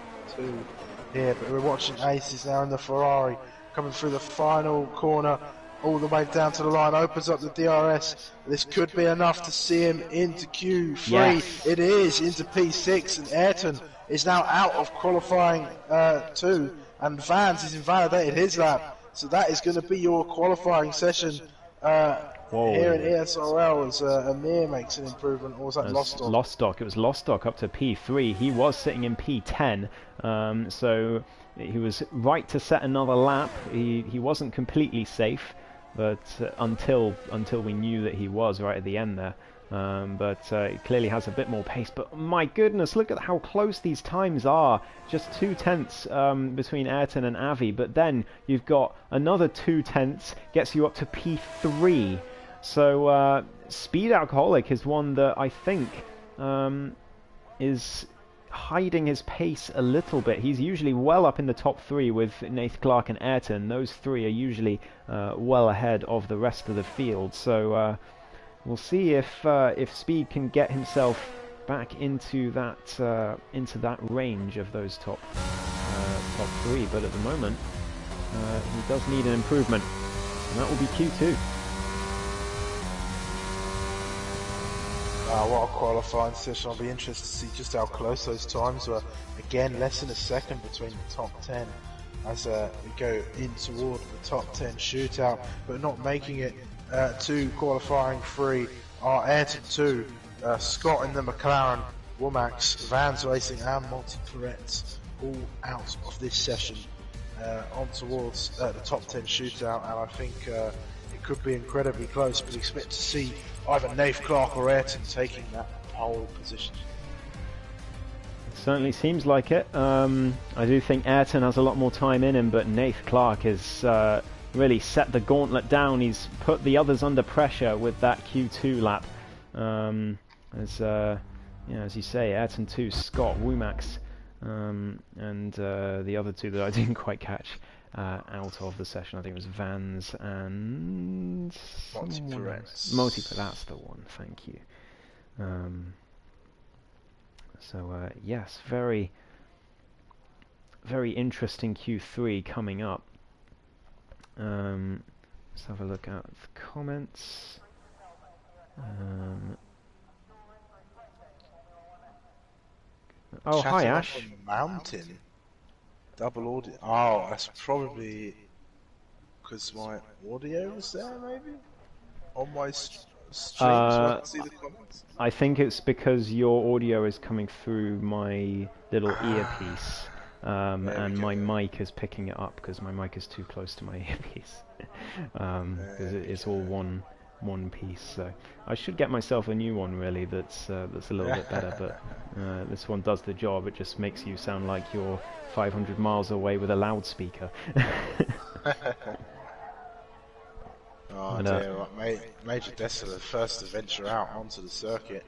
Speaker 2: here, but we're watching Aces now in the Ferrari coming through the final corner. all the way down to the line, opens up the DRS. This could be enough to see him into Q3.
Speaker 1: Yes.
Speaker 2: It is into P6, and Ayrton is now out of qualifying 2, and Vans has invalidated his lap. So that is going to be your qualifying session here in ESRL as Amir makes an improvement, or was that Lostock?
Speaker 1: Lostock. It was Lostock up to P3. He was sitting in P10, so he was right to set another lap. He wasn't completely safe, but until we knew that he was right at the end there. But he clearly has a bit more pace. But my goodness, look at how close these times are. Just 2/10 between Ayrton and Avi. But then you've got another 2/10 gets you up to P3. So Speed Alcoholic is one that I think is hiding his pace a little bit. He's usually well up in the top 3 with Nath Clark and Ayrton. Those 3 are usually well ahead of the rest of the field. So we'll see if Speed can get himself back into that range of those top 3. But at the moment, he does need an improvement, and that will be Q2.
Speaker 2: What a qualifying session. I'll be interested to see just how close those times were. Again, less than a second between the top 10 as we go in toward the top 10 shootout, but not making it to qualifying 3 are Ayrton 2, Scott in the McLaren, Womack's, Vans Racing and Multi-Correct all out of this session on towards the top 10 shootout, and I think it could be incredibly close, but expect to see either Nath Clark or Ayrton taking that pole position.
Speaker 1: It certainly seems like it. I do think Ayrton has a lot more time in him, but Nath Clark has really set the gauntlet down. He's put the others under pressure with that Q2 lap. As you say, Ayrton 2, Scott, Womack's, and the other 2 that I didn't quite catch out of the session. I think it was Vans and Multi-Correct. That's the one. Thank you. Yes, very, very interesting Q3 coming up. Let's have a look at the comments. Oh, hi Ash.
Speaker 2: On the mountain. Double audio. Oh, that's probably because my audio was there, maybe? On my stream, so I can see the comments.
Speaker 1: I think it's because your audio is coming through my little earpiece, and my mic is picking it up because my mic is too close to my earpiece. Because it's all one piece, so I should get myself a new one really that's a little bit better, but this one does the job. It just makes you sound like you're 500 miles away with a loudspeaker.
Speaker 2: Oh dear, Major Dessler, first to venture out onto the circuit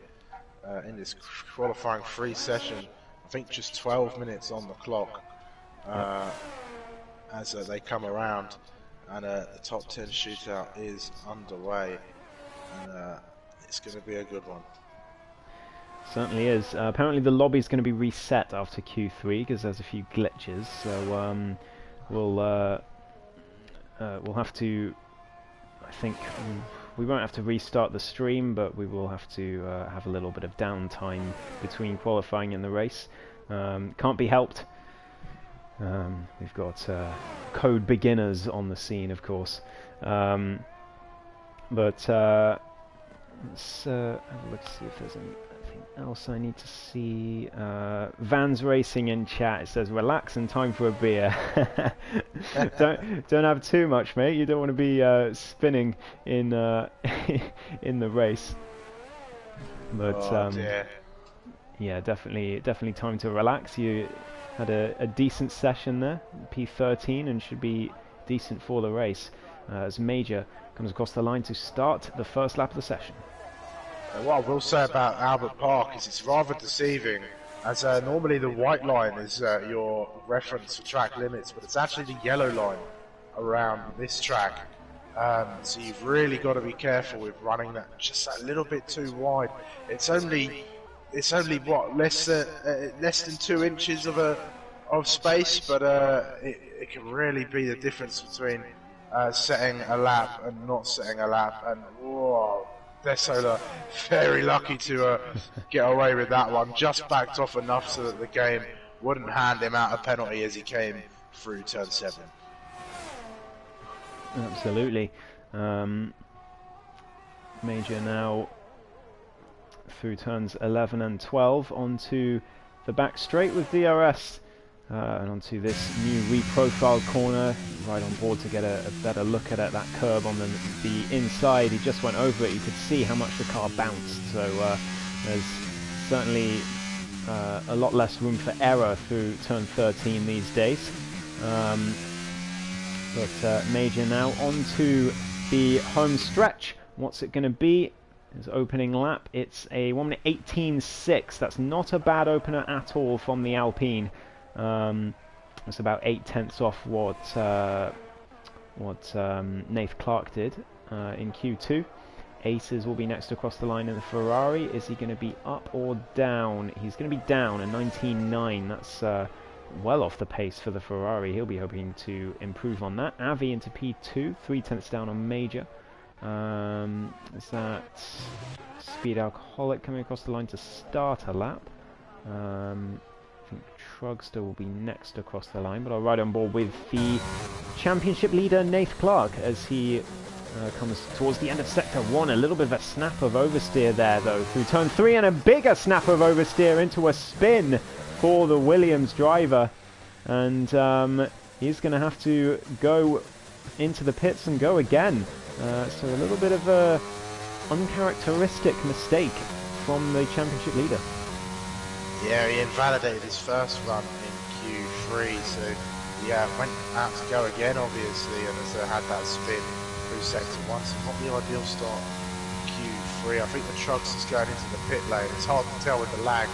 Speaker 2: in this qualifying 3 session. I think just 12 minutes on the clock as they come around, and the top 10 shootout is underway, and it's going to be a good one.
Speaker 1: Certainly is. Apparently the lobby is going to be reset after Q3 because there's a few glitches, so we'll have to, I think we won't have to restart the stream, but we will have to have a little bit of downtime between qualifying and the race. Can't be helped. We've got code beginners on the scene, of course. But let's have a look to see if there's anything else I need to see. Vans Racing in chat, it says relax and time for a beer. don't have too much, mate. You don't want to be spinning in in the race. But yeah, definitely time to relax. You had a decent session there, P13, and should be decent for the race as Major comes across the line to start the first lap of the session.
Speaker 2: What I will say about Albert Park is it's rather deceiving, as normally the white line is your reference for track limits, but it's actually the yellow line around this track. So you've really got to be careful with running that just a little bit too wide. It's only what, less than 2 inches of space, but it can really be the difference between setting a lap and not setting a lap, and whoa, Desola very lucky to get away with that one. Just backed off enough so that the game wouldn't hand him out a penalty as he came through turn 7.
Speaker 1: Absolutely. Major now through turns 11 and 12 onto the back straight with DRS. And onto this new reprofiled corner, right on board to get a better look at it. That curb on the inside, he just went over it. You could see how much the car bounced, so there's certainly a lot less room for error through turn 13 these days. But Major now onto the home stretch. What's it going to be? His opening lap, it's a 1:18.6. That's not a bad opener at all from the Alpine. It's about 8/10 off what Nath Clark did in Q2. Aces will be next across the line in the Ferrari. Is he going to be up or down? He's going to be down, a 19.9. That's well off the pace for the Ferrari. He'll be hoping to improve on that. Avi into P2, 3/10 down on Major. Is that Speed Alcoholic coming across the line to start a lap? I think Trugster will be next across the line, but I'll ride on board with the championship leader Nath Clark as he comes towards the end of sector 1. A little bit of a snap of oversteer there though through turn 3, and a bigger snap of oversteer into a spin for the Williams driver, and he's going to have to go into the pits and go again. So a little bit of a uncharacteristic mistake from the championship leader.
Speaker 2: Yeah, he invalidated his first run in Q3, so yeah, went out to go again obviously, and has had that spin through sector 1, so not the ideal start Q3. I think the Trucks is going into the pit lane. It's hard to tell with the lag,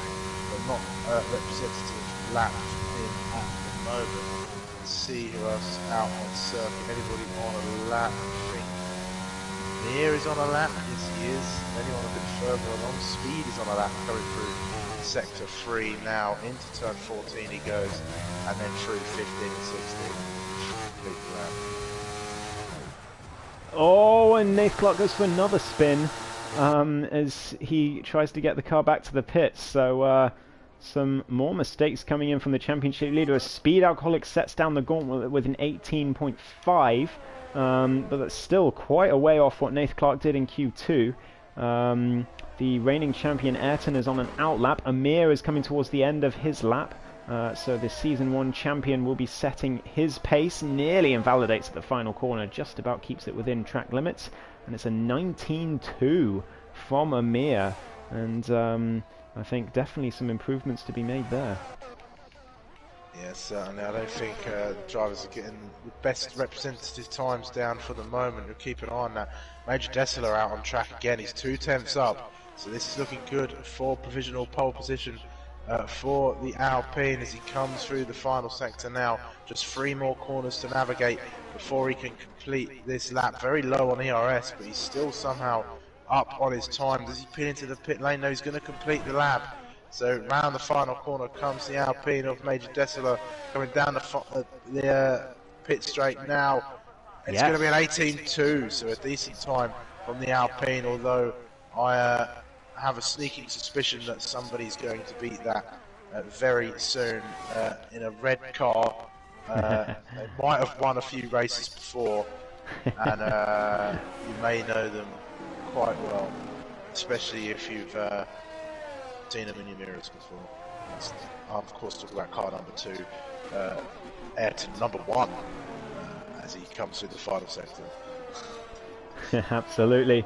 Speaker 2: but not representative lap in at the moment. Let's see who else out on circuit. Anybody on a lap? I think Mir is on a lap. Yes, he is. Anyone a bit further along? Speed is on a lap going through sector 3 now. Into turn 14 he goes, and then through 15 and 16. Complete lap.
Speaker 1: Oh, and Nath Clark goes for another spin as he tries to get the car back to the pits. So some more mistakes coming in from the championship leader as Speed Alcoholic sets down the gauntlet with an 18.5. But that's still quite a way off what Nath Clark did in Q2. The reigning champion Ayrton is on an out lap. Amir is coming towards the end of his lap. So the Season 1 champion will be setting his pace. Nearly invalidates at the final corner. Just about keeps it within track limits. And it's a 19.2 from Amir. And I think definitely some improvements to be made there.
Speaker 2: Yes, certainly. I don't think drivers are getting the best representative times down for the moment. We'll keep an eye on that. Major Dessler out on track again. He's 2/10 up. So this is looking good for provisional pole position for the Alpine as he comes through the final sector now. Just 3 more corners to navigate before he can complete this lap. Very low on ERS, but he's still somehow up on his time. Does he pin into the pit lane? No, he's going to complete the lap. So round the final corner comes the Alpine of Major Dessler coming down the pit straight now. It's going to be an 18.2, so a decent time from the Alpine, although I have a sneaking suspicion that somebody's going to beat that very soon in a red car. They might have won a few races before, and you may know them quite well, especially if you've seen them in your mirrors before. I'm of course talking about car number 2, Ayrton number 1, as he comes through the final sector.
Speaker 1: Absolutely.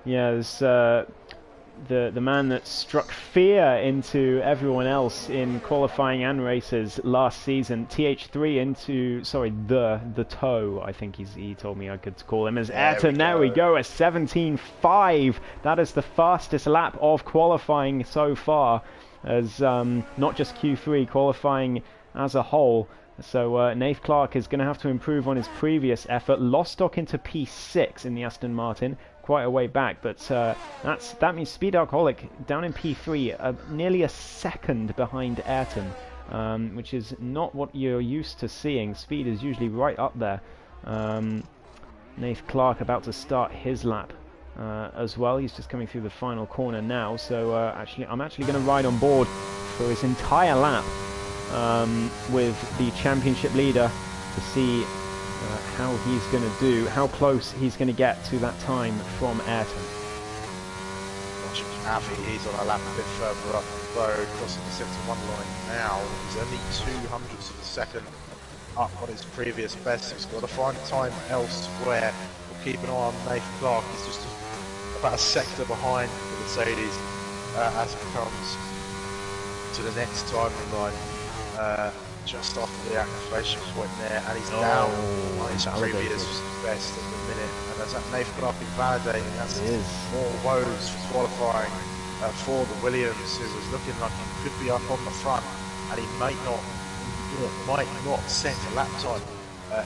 Speaker 1: Yeah, there's the man that struck fear into everyone else in qualifying and races last season. TH3 into, sorry, the toe, I think he told me I could call him as Ayrton. There we go, a 17.5. That is the fastest lap of qualifying so far, as not just Q3, qualifying as a whole. So Nath Clark is going to have to improve on his previous effort. Lost stock into P6 in the Aston Martin, quite a way back, but that means Speed Alcoholic down in P3, nearly a second behind Ayrton. which is not what you're used to seeing. Speed is usually right up there. Nath Clark about to start his lap as well. He's just coming through the final corner now, so I'm actually going to ride on board for his entire lap with the championship leader to see how he's going to do, how close he's going to get to that time from Ayrton.
Speaker 2: Watching Avi, he's on a lap a bit further up the road, crossing the sector 1 line now. He's only 200ths of a second up on his previous best. He's got to find time elsewhere. We'll keep an eye on Nathan Clark. He's just about a sector behind the Mercedes as it comes to the next timing line. Just after the activation point there, and he's down on his previous best at the minute. And as that Nathan Clark is validating, that's more woes for qualifying for the Williams, who was looking like he could be up on the front, and he might not set a lap time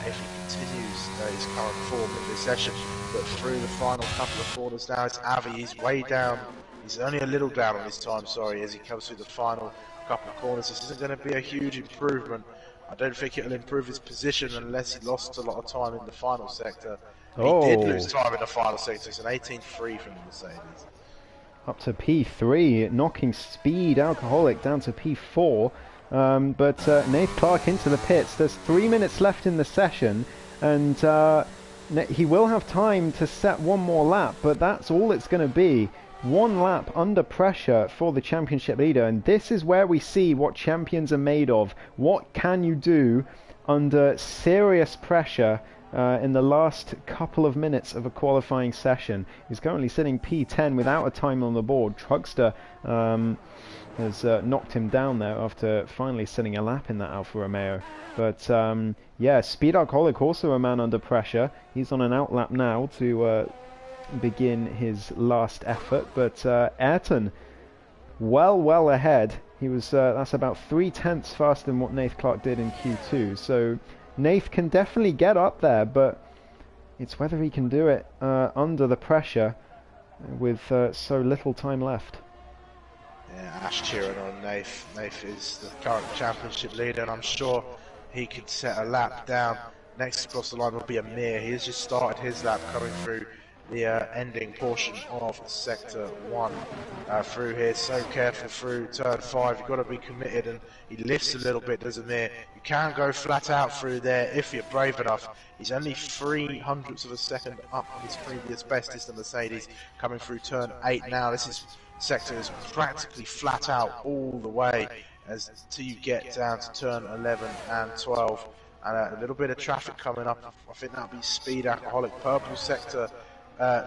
Speaker 2: if he continues his current form in this session. But through the final couple of corners now, it's Avi. He's way down. He's only a little down on his time, sorry, as he comes through the final couple of corners. This isn't going to be a huge improvement. I don't think it'll improve his position unless he lost a lot of time in the final sector. He did lose time in the final sector. It's an 18.3 from the Mercedes.
Speaker 1: Up to P3, knocking Speed Alcoholic down to P4. But Nath Clark into the pits. There's 3 minutes left in the session, and he will have time to set one more lap, but that's all it's going to be. One lap under pressure for the championship leader, and this is where we see what champions are made of. What can you do under serious pressure in the last couple of minutes of a qualifying session? He's currently sitting P10 without a time on the board. Truckster has knocked him down there after finally setting a lap in that Alfa Romeo. But yeah, Speed Alcoholic also a man under pressure. He's on an outlap now to begin his last effort, but Ayrton well ahead. He was that's about 3/10 faster than what Nath Clark did in Q2, so Nath can definitely get up there, but it's whether he can do it under the pressure with so little time left.
Speaker 2: Yeah, Ash cheering on Nath. Nath is the current championship leader, and I'm sure he could set a lap down. Next across the line will be Amir. He has just started his lap coming through the ending portion of sector 1 through here. So careful through turn 5. You've got to be committed, and he lifts a little bit, does Amir. You can go flat out through there if you're brave enough. He's only 300ths of a second up on his previous best is the Mercedes, coming through turn 8 now. This sector is practically flat out all the way until you get down to turn 11 and 12. And a little bit of traffic coming up. I think that'll be Speed Alcoholic, purple sector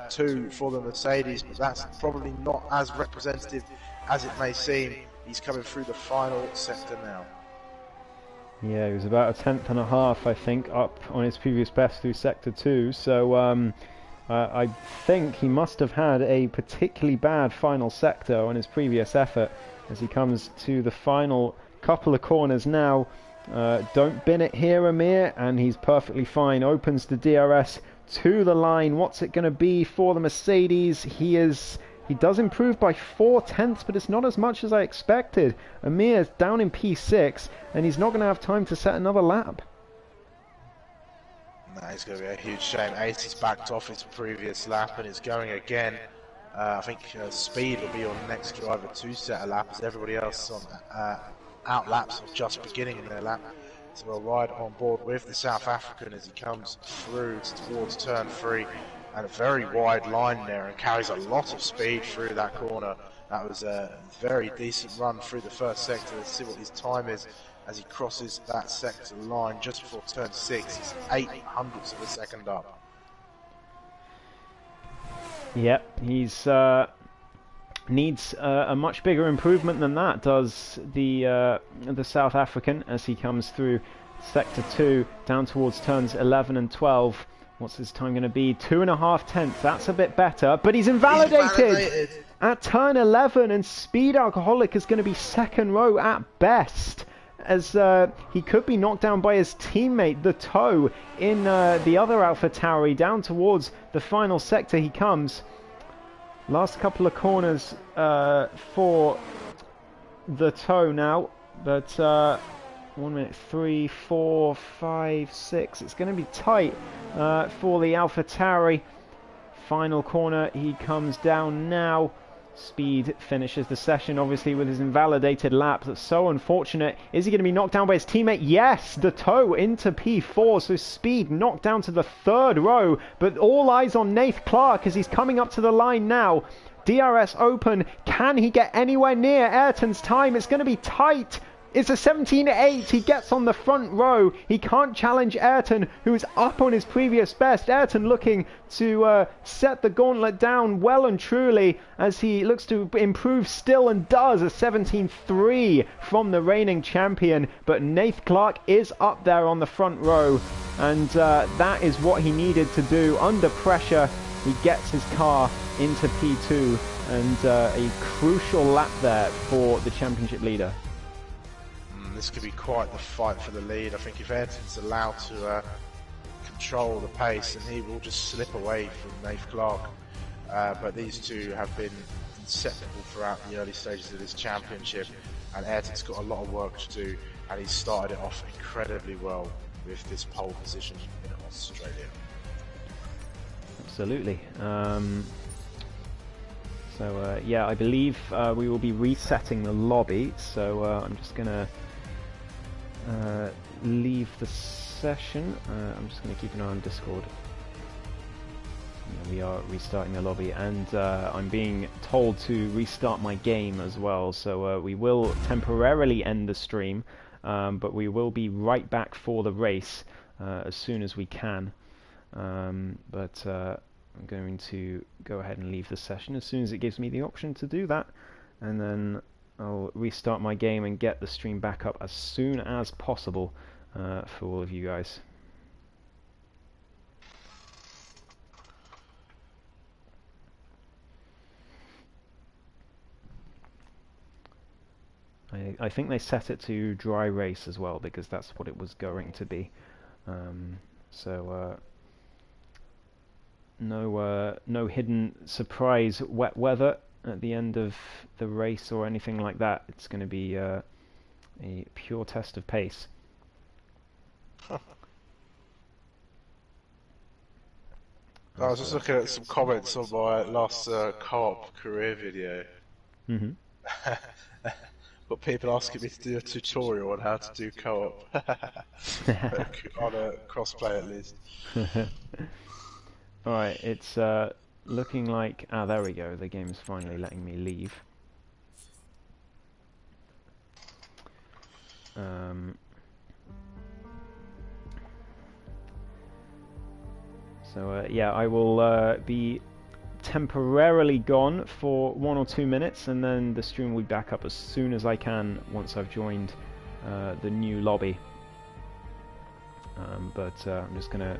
Speaker 2: 2 for the Mercedes, but that's probably not as representative as it may seem. He's coming through the final sector now.
Speaker 1: Yeah, he was about 1/10.5, I think, up on his previous best through sector 2, so I think he must have had a particularly bad final sector on his previous effort as he comes to the final couple of corners now. Don't bin it here, Amir, and he's perfectly fine. Opens the DRS to the line. What's it going to be for the Mercedes? He does improve by 4/10, but it's not as much as I expected. Amir's down in P6, and he's not going to have time to set another lap.
Speaker 2: No, it's going to be a huge shame. Ace has backed off his previous lap and is going again. I think Speed will be your next driver to set a lap, as everybody else on out laps or just beginning their lap. So we'll ride on board with the South African as he comes through towards turn 3, and a very wide line there, and carries a lot of speed through that corner. That was a very decent run through the first sector. Let's see what his time is as he crosses that sector line just before turn 6. He's 800ths of a second up.
Speaker 1: Yep, he's needs a much bigger improvement than that, does the South African, as he comes through sector 2 down towards turns 11 and 12. What's his time going to be? 2.5/10. That's a bit better, but he's invalidated at turn 11, and Speed Alcoholic is going to be second row at best, as he could be knocked down by his teammate, the Toe, in the other Alpha Tauri. Down towards the final sector he comes. Last couple of corners for the Toe now. but 1 minute 3, 4, 5, 6. It's going to be tight for the AlphaTauri. Final corner, he comes down now. Speed finishes the session, obviously, with his invalidated lap. That's so unfortunate. Is he going to be knocked down by his teammate? Yes, the toe into P4. So Speed knocked down to the 3rd row. But all eyes on Nath Clark as he's coming up to the line now. DRS open. Can he get anywhere near Ayrton's time? It's going to be tight. It's a 17.8. He gets on the front row. He can't challenge Ayrton, who is up on his previous best. Ayrton looking to set the gauntlet down well and truly as he looks to improve still, and does. A 17.3 from the reigning champion. But Nath Clark is up there on the front row, and that is what he needed to do. Under pressure, he gets his car into P2, and a crucial lap there for the championship leader.
Speaker 2: This could be quite the fight for the lead. I think if Ayrton's allowed to control the pace, and he will just slip away from Nath Clark. But these two have been inseparable throughout the early stages of this championship, and Ayrton's got a lot of work to do, and he's started it off incredibly well with this pole position in Australia.
Speaker 1: Absolutely. Yeah, I believe we will be resetting the lobby, so I'm just going to leave the session. I'm just going to keep an eye on Discord. Yeah, we are restarting the lobby, and I'm being told to restart my game as well, so we will temporarily end the stream, but we will be right back for the race as soon as we can. I'm going to go ahead and leave the session as soon as it gives me the option to do that, and then I'll restart my game and get the stream back up as soon as possible for all of you guys. I think they set it to dry race as well, because that's what it was going to be. No hidden surprise wet weather at the end of the race or anything like that. It's going to be a pure test of pace.
Speaker 2: I was just looking at some comments on my last co-op career video.
Speaker 1: Mm-hmm.
Speaker 2: Got people asking me to do a tutorial on how to do co-op on a crossplay at least.
Speaker 1: Alright, it's looking like... Ah, there we go. The game's finally letting me leave. Yeah, I will be temporarily gone for 1 or 2 minutes, and then the stream will be back up as soon as I can once I've joined the new lobby. I'm just going to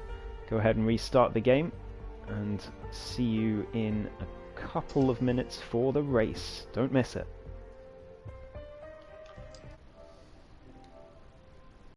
Speaker 1: go ahead and restart the game, and see you in a couple of minutes for the race. Don't miss it.